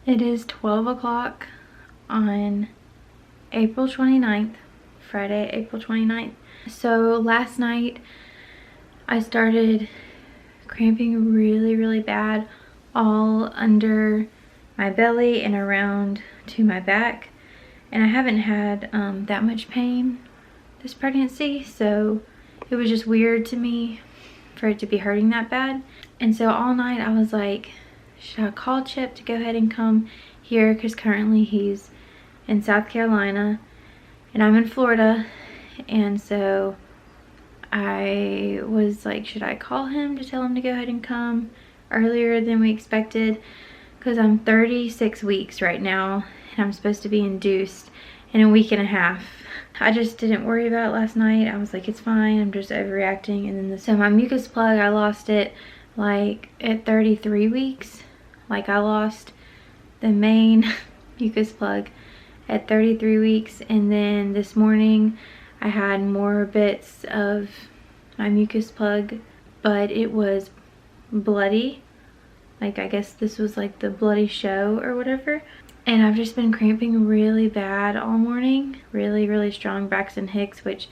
It is 12 o'clock on April 29th, Friday, April 29th. So last night I started cramping really bad all under my belly and around to my back. And I haven't had that much pain this pregnancy, so it was just weird to me for it to be hurting that bad. And so all night I was like, should I call Chip to go ahead and come here? Because currently he's in South Carolina and I'm in Florida. And so I was like, should I call him to tell him to go ahead and come earlier than we expected? Because I'm 36 weeks right now and I'm supposed to be induced in a week and a half. I just didn't worry about it last night. I was like, it's fine, I'm just overreacting. And then so my mucus plug, I lost it like at 33 weeks. Like I lost the main mucus plug at 33 weeks, and then this morning I had more bits of my mucus plug, but it was bloody. Like I guess this was like the bloody show or whatever. And I've just been cramping really bad all morning. Really strong Braxton Hicks, which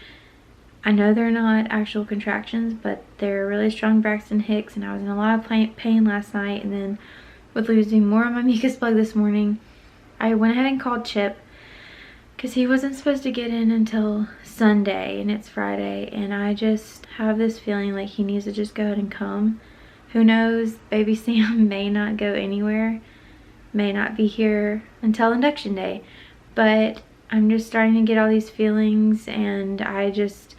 I know they're not actual contractions, but they're really strong Braxton Hicks, and I was in a lot of pain last night. And then with losing more of my mucus plug this morning, I went ahead and called Chip because he wasn't supposed to get in until Sunday and it's Friday, and I just have this feeling like he needs to just go ahead and come. Who knows, baby Sam may not go anywhere, may not be here until induction day, but I'm just starting to get all these feelings, and I just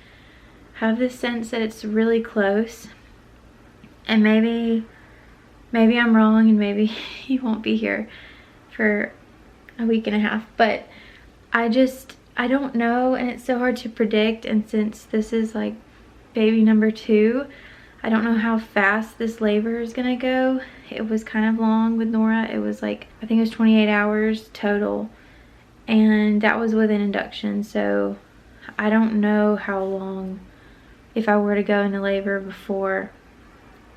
have this sense that it's really close. And maybe I'm wrong, and maybe he won't be here for a week and a half, but I don't know, and it's so hard to predict. And since this is like baby number 2, I don't know how fast this labor is gonna go. It was kind of long with Nora. It was like, I think it was 28 hours total, and that was with an induction. So I don't know how long, if I were to go into labor before,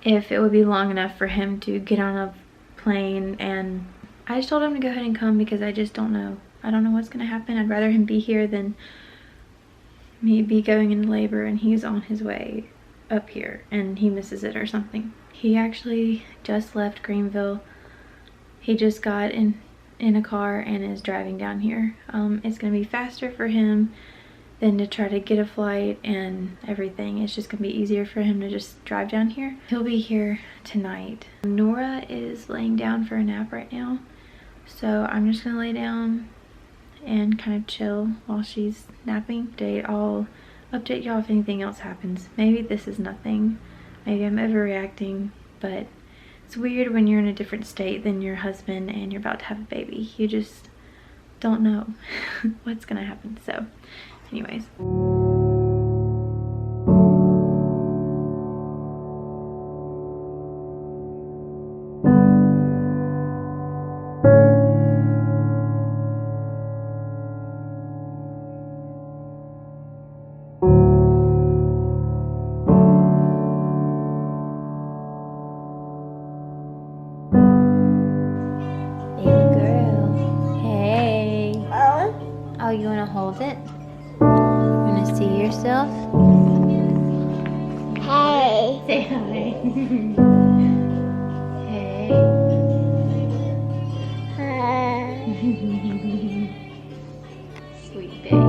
if it would be long enough for him to get on a plane. And I just told him to go ahead and come because I just don't know. I don't know what's gonna happen. I'd rather him be here than me be going into labor and he's on his way up here and he misses it or something. He actually just left Greenville. He just got in a car and is driving down here. It's gonna be faster for him than to try to get a flight and everything. It's just gonna be easier for him to just drive down here. He'll be here tonight. Nora is laying down for a nap right now, so I'm just gonna lay down and kind of chill while she's napping. I'll update y'all if anything else happens. Maybe this is nothing, maybe I'm overreacting, but it's weird when you're in a different state than your husband and you're about to have a baby. You just don't know what's gonna happen. So anyways, you want to hold it? You want to see yourself? Hey. Say hi. Hey. Hi. Sweet baby.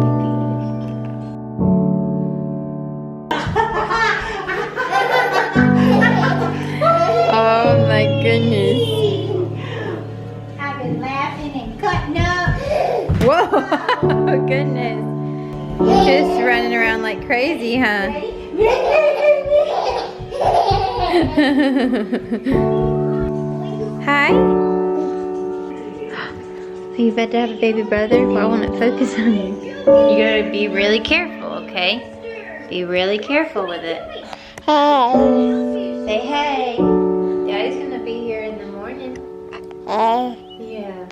Oh my goodness. I've been laughing and cutting up. Whoa, goodness. Just running around like crazy, huh? Hi. Are you about to have a baby brother? Well, I want to focus on you. You gotta be really careful, okay? Be really careful with it. Hey. Say hey. Daddy's gonna be here in the morning. Hey. Yeah.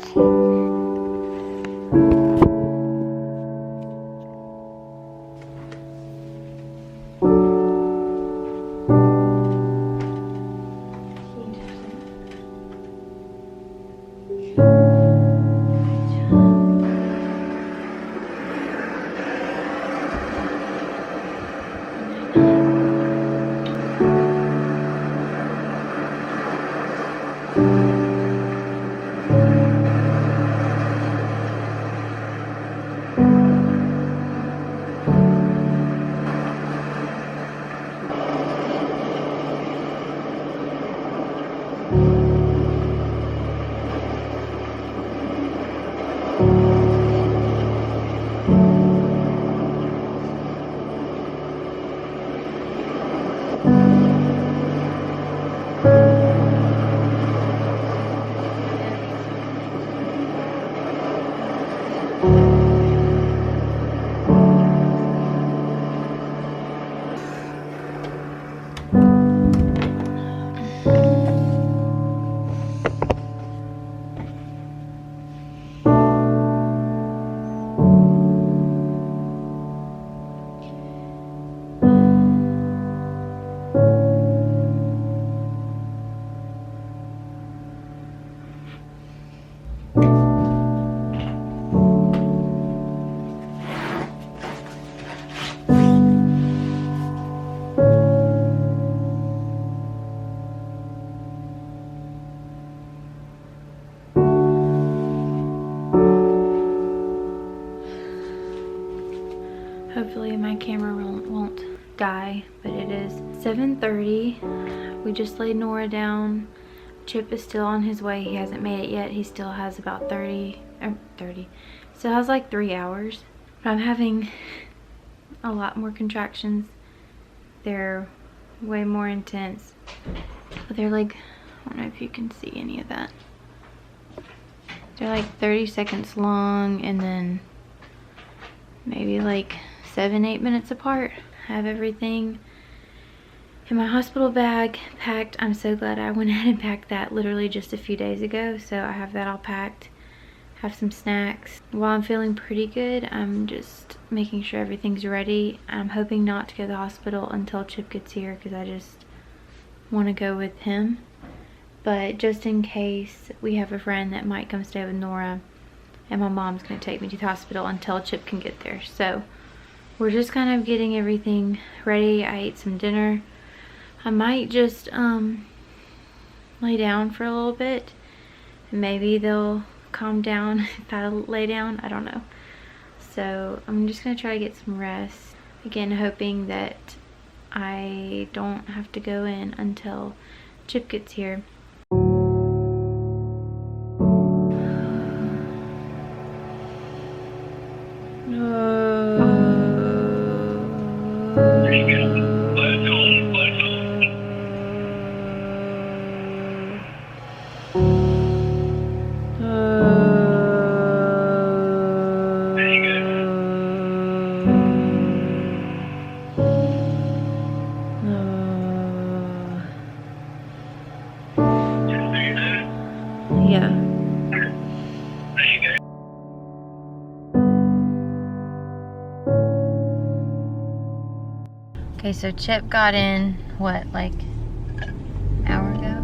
sky, but it is 7:30. We just laid Nora down. Chip is still on his way. He hasn't made it yet. He still has about 30, still has like 3 hours. But I'm having a lot more contractions. They're way more intense. But they're like, I don't know if you can see any of that. They're like 30 seconds long and then maybe like 7-8 minutes apart. I have everything in my hospital bag packed. I'm so glad I went ahead and packed that literally just a few days ago. So I have that all packed. Have some snacks. While I'm feeling pretty good, I'm just making sure everything's ready. I'm hoping not to go to the hospital until Chip gets here because I just want to go with him. But just in case, we have a friend that might come stay with Nora, and my mom's going to take me to the hospital until Chip can get there. So we're just kind of getting everything ready. I ate some dinner. I might just lay down for a little bit. Maybe they'll calm down if I lay down. I don't know. So I'm just going to try to get some rest. Again, hoping that I don't have to go in until Chip gets here. Yeah. Okay, so Chip got in, what, like an hour ago?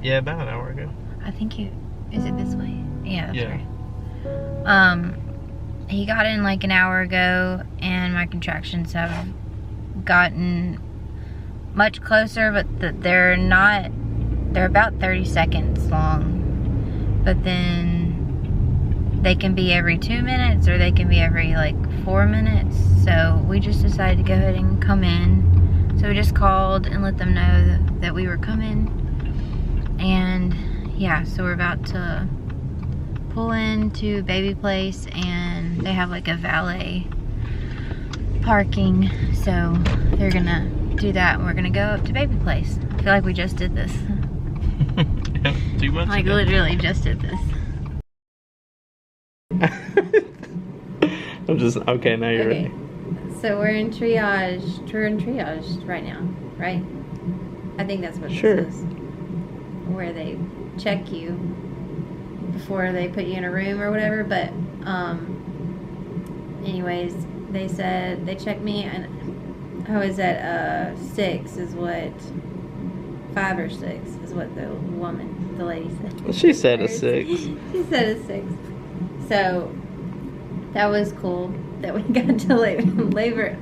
Yeah, about an hour ago. I think is it this way? Yeah, that's Yeah. right. He got in like an hour ago, and my contractions have gotten much closer, but they're about 30 seconds long. But then they can be every 2 minutes, or they can be every like 4 minutes. So we just decided to go ahead and come in. So we just called and let them know that we were coming. And yeah, so we're about to pull into Baby Place, and they have like a valet parking. So they're gonna do that, and we're gonna go up to Baby Place. I feel like we just did this. Yeah, 2 months Like ago. literally just did this. I'm just, okay, now you're ready. So we're in triage. We're in triage right now, right? I think that's what Sure. this is. Where they check you before they put you in a room or whatever. But anyways, they said they checked me, and I was at 6 is what, 5 or 6 is what the lady said. Well, she said a Or 6. She said a 6. So that was cool that we got to labor.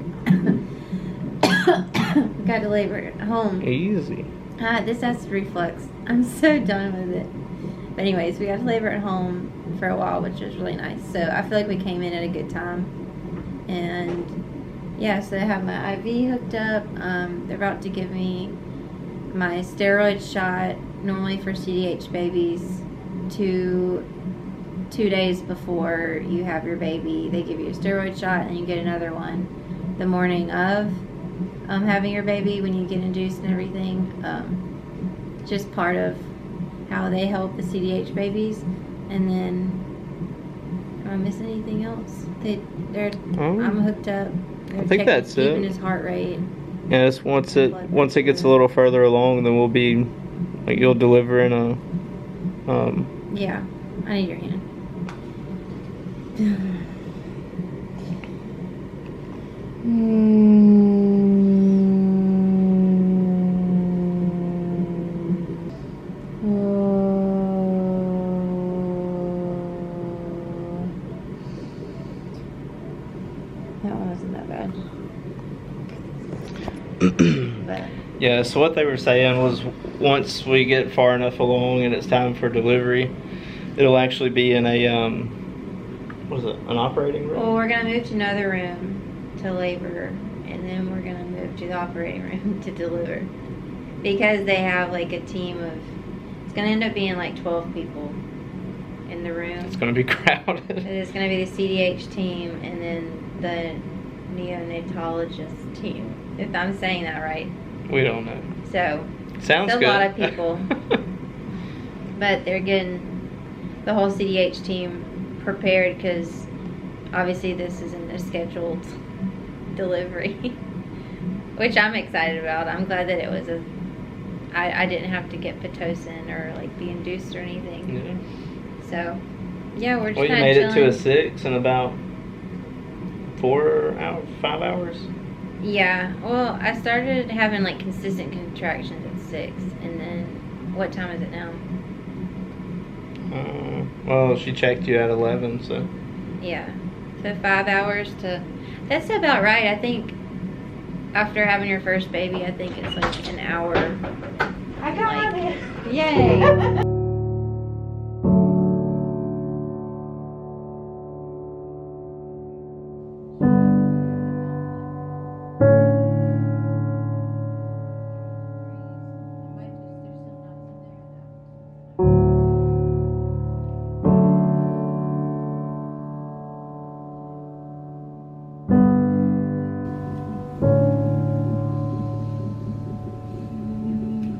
We got to labor at home. Easy. This acid reflux. I'm so done with it. But anyways, we got to labor at home for a while, which was really nice. So I feel like we came in at a good time. And yeah, so I have my IV hooked up. They're about to give me my steroid shot. Normally for CDH babies, 2 days before you have your baby, they give you a steroid shot, and you get another one the morning of having your baby when you get induced and everything. Just part of how they help the CDH babies. And then, am I missing anything else? I'm hooked up. I think that's keeping it. his heart rate. Yes, once it gets a little further along, then we'll be like, you'll deliver in a Yeah, I need your hand. That one wasn't that bad. But Yeah, so what they were saying was once we get far enough along and it's time for delivery, it'll actually be in a, what is it, an operating room? well, we're gonna move to another room, to labor, and then we're gonna move to the operating room to deliver, because they have like a team of, it's gonna end up being like 12 people in the room. It's gonna be crowded. It's gonna be the CDH team and then the neonatologist team, if I'm saying that right. We don't know. So Sounds it's a good. lot of people. But they're getting the whole CDH team prepared, because obviously this isn't a scheduled delivery, which I'm excited about. I'm glad that it was I didn't have to get Pitocin or like be induced or anything. Yeah. So yeah, we're just Well, you kind of made chilling. it to a 6 in about 5 hours. Yeah, well, I started having like consistent contractions at 6, and then what time is it now? Well, she checked you at 11, so. Yeah, so 5 hours to, that's about right. I think after having your first baby, I think it's like an hour. I got Like, it. yay!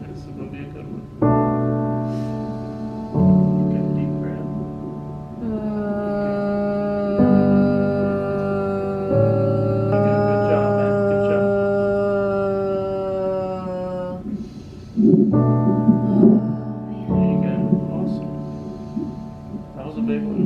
This is gonna be a good one. Good deep breath. Good job, man. Good job. There you go. Awesome. That was a big one.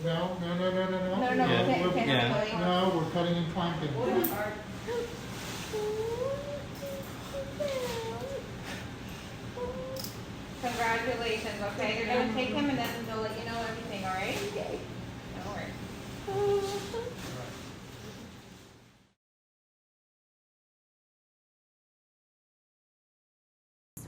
No, no, no, no, no, no. No, Yeah. Yeah. No, we're cutting and clamping. Congratulations, okay? You're gonna take him and then they'll let you know everything, alright? Okay. No worries.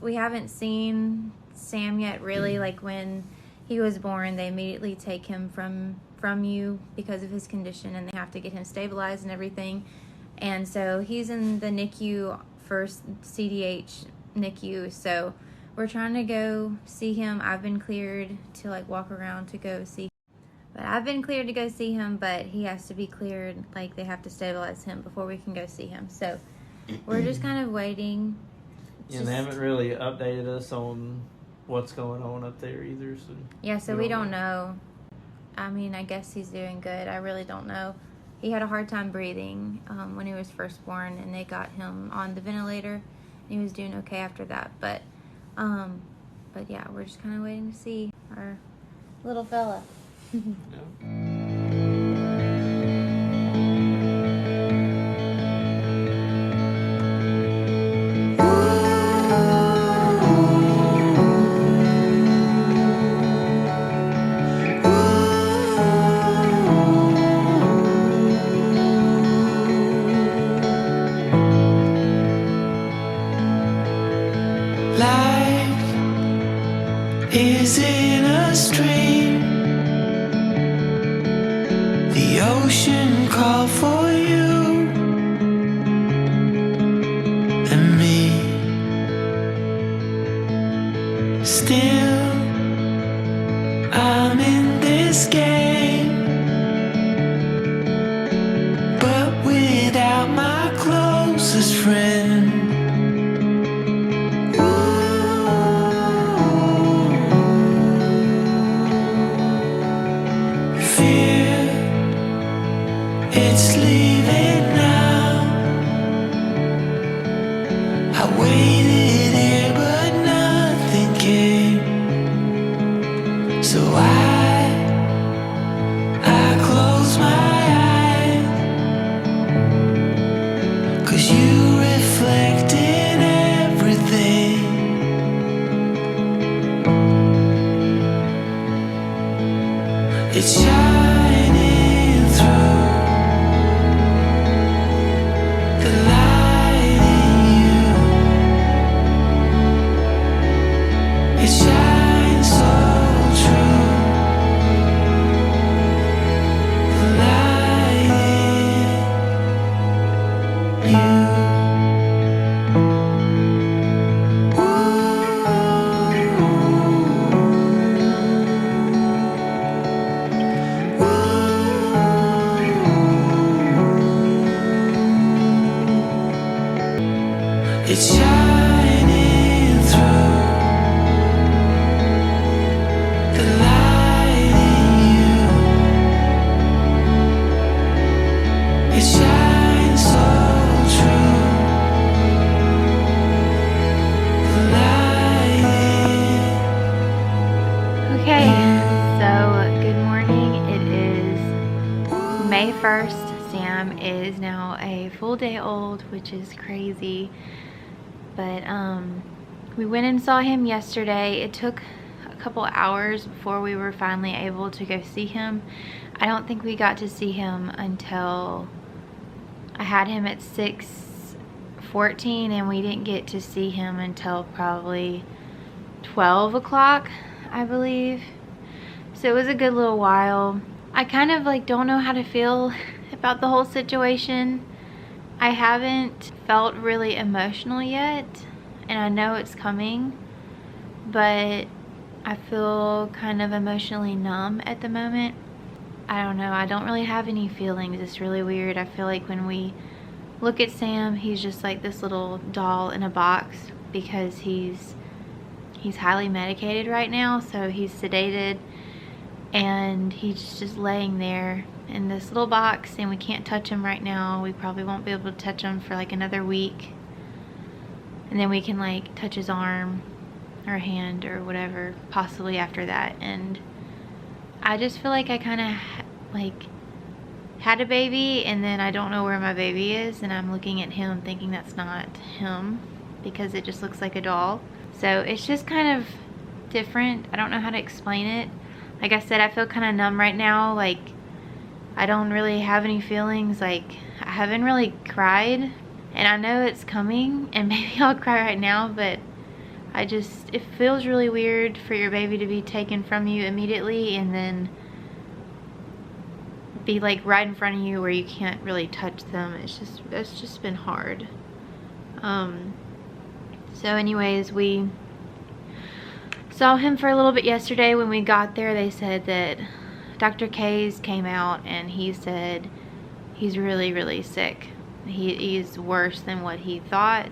We haven't seen Sam yet, really. Like when he was born, they immediately take him from you because of his condition, and they have to get him stabilized and everything. And so he's in the NICU, first CDH NICU. So we're trying to go see him. I've been cleared to like walk around to go see him. But I've been cleared to go see him, but he has to be cleared. Like they have to stabilize him before we can go see him. So we're just kind of waiting. Yeah, they haven't really updated us on what's going on up there either. So Yeah, so we don't know. I mean, I guess he's doing good. I really don't know. He had a hard time breathing when he was first born, and they got him on the ventilator. He was doing okay after that, but yeah, we're just kind of waiting to see our little fella. Yeah. Life is in a stream. The ocean called for you and me. Still, I'm in this game, but without my closest friend. Fear, it's leaving now. I waited here, but nothing came. So I close my eyes, 'cause you reflect in everything. It's shining through the light in you. It shines so true. The light in you. It's shining through the light in you. It shines so true. The light Okay, so good morning. It is May 1st. Sam is now a full day old, which is crazy. But we went and saw him yesterday. It took a couple hours before we were finally able to go see him. I don't think we got to see him until I had him at 6:14, and we didn't get to see him until probably 12 o'clock, I believe. So it was a good little while. I kind of like don't know how to feel about the whole situation. I haven't felt really emotional yet, and I know it's coming, but I feel kind of emotionally numb at the moment. I don't know, I don't really have any feelings. It's really weird. I feel like when we look at Sam, he's just like this little doll in a box, because he's highly medicated right now, so he's sedated, and he's just laying there in this little box, and we can't touch him right now. We probably won't be able to touch him for like another week, and then we can like touch his arm or hand or whatever possibly after that. And I just feel like I kind of like had a baby, and then I don't know where my baby is, and I'm looking at him thinking that's not him because it just looks like a doll. So it's just kind of different. I don't know how to explain it. Like I said, I feel kind of numb right now. Like I don't really have any feelings. Like I haven't really cried, and I know it's coming, and maybe I'll cry right now, but it feels really weird for your baby to be taken from you immediately and then be like right in front of you where you can't really touch them. It's just been hard. So anyways, we saw him for a little bit yesterday. When we got there, they said that Dr. K's came out, and he said he's really, really sick. He's worse than what he thought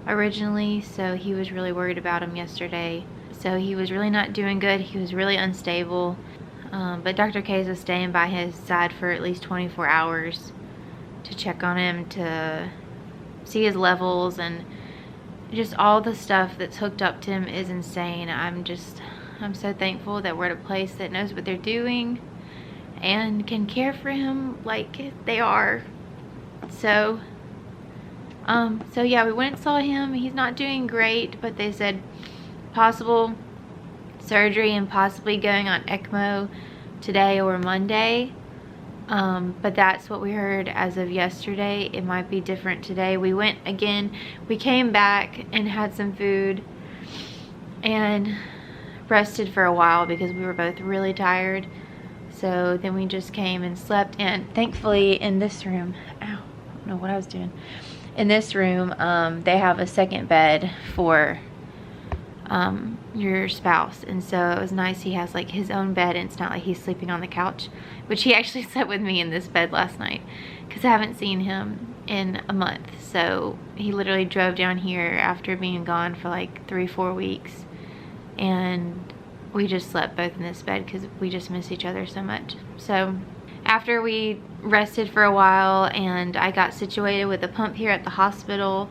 originally, so he was really worried about him yesterday. So he was really not doing good. He was really unstable. But Dr. K's was staying by his side for at least 24 hours to check on him, to see his levels, and just all the stuff that's hooked up to him is insane. I'm so thankful that we're at a place that knows what they're doing and can care for him like they are. So yeah, we went and saw him. He's not doing great, but they said possible surgery and possibly going on ECMO today or Monday. But that's what we heard as of yesterday. It might be different today. We went again. We came back and had some food. and rested for a while because we were both really tired. So then we just came and slept, and thankfully in this room, ow, I don't know what I was doing. In this room, they have a second bed for your spouse, and so it was nice. He has like his own bed, and it's not like he's sleeping on the couch, which he actually slept with me in this bed last night because I haven't seen him in a month. So he literally drove down here after being gone for like 3-4 weeks, and we just slept both in this bed because we just miss each other so much. So after we rested for a while and I got situated with a pump here at the hospital,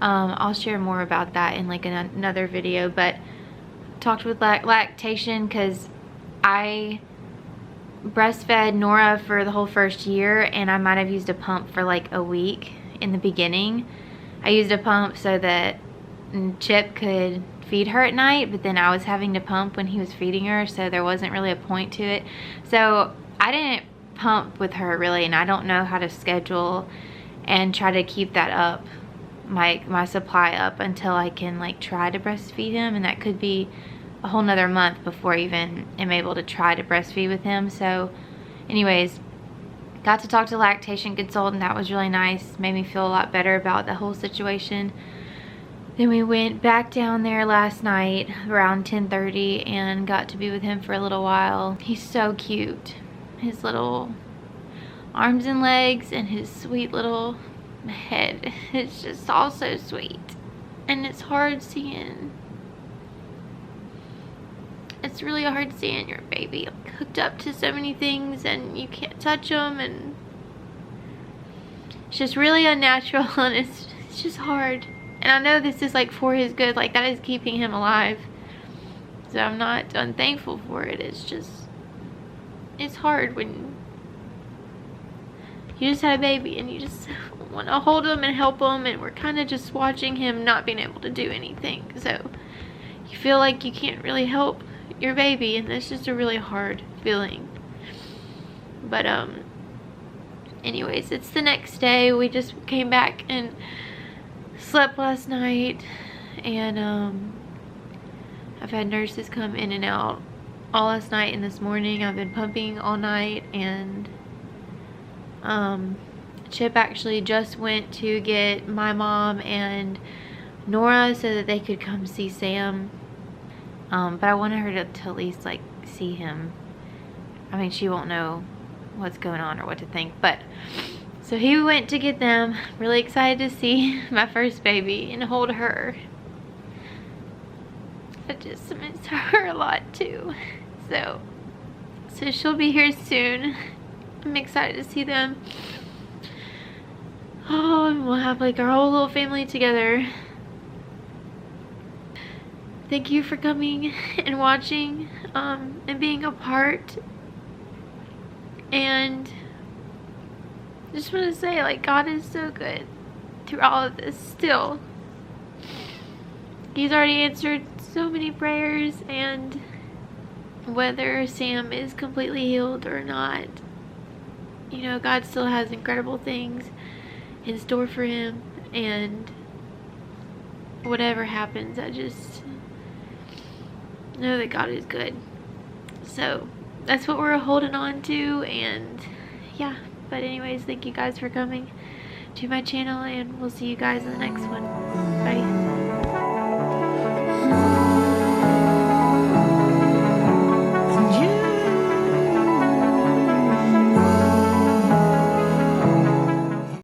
I'll share more about that in like another video, but talked with lactation because I breastfed Nora for the whole first year, and I might have used a pump for like a week in the beginning. I used a pump so that Chip could feed her at night, but then I was having to pump when he was feeding her, so there wasn't really a point to it. So I didn't pump with her really, and I don't know how to schedule and try to keep that up, my supply up, until I can like try to breastfeed him, and that could be a whole nother month before I even am able to try to breastfeed with him. So anyways, got to talk to a lactation consultant. That was really nice, made me feel a lot better about the whole situation. Then we went back down there last night around 10:30 and got to be with him for a little while. He's so cute. His little arms and legs and his sweet little head. It's just all so sweet. And it's hard seeing. It's really hard seeing your baby hooked up to so many things and you can't touch them, and it's just really unnatural, and it's just hard. And I know this is like for his good, like that is keeping him alive. So I'm not unthankful for it. It's just, it's hard when you just had a baby and you just want to hold him and help him, and we're kind of just watching him not being able to do anything. So you feel like you can't really help your baby, and that's just a really hard feeling. But anyways, it's the next day. We just came back and slept last night, and I've had nurses come in and out all last night and this morning. I've been pumping all night, and Chip actually just went to get my mom and Nora so that they could come see Sam, but I wanted her to at least like see him. I mean, she won't know what's going on or what to think, but so he went to get them. Really excited to see my first baby and hold her. I just miss her a lot too. So she'll be here soon. I'm excited to see them. Oh, and we'll have like our whole little family together. Thank you for coming and watching, and being a part. And just want to say, like, God is so good through all of this still. He's already answered so many prayers, and whether Sam is completely healed or not, you know, God still has incredible things in store for him, and whatever happens, I just know that God is good. So that's what we're holding on to, and yeah. But anyways, thank you guys for coming to my channel, and we'll see you guys in the next one. Bye.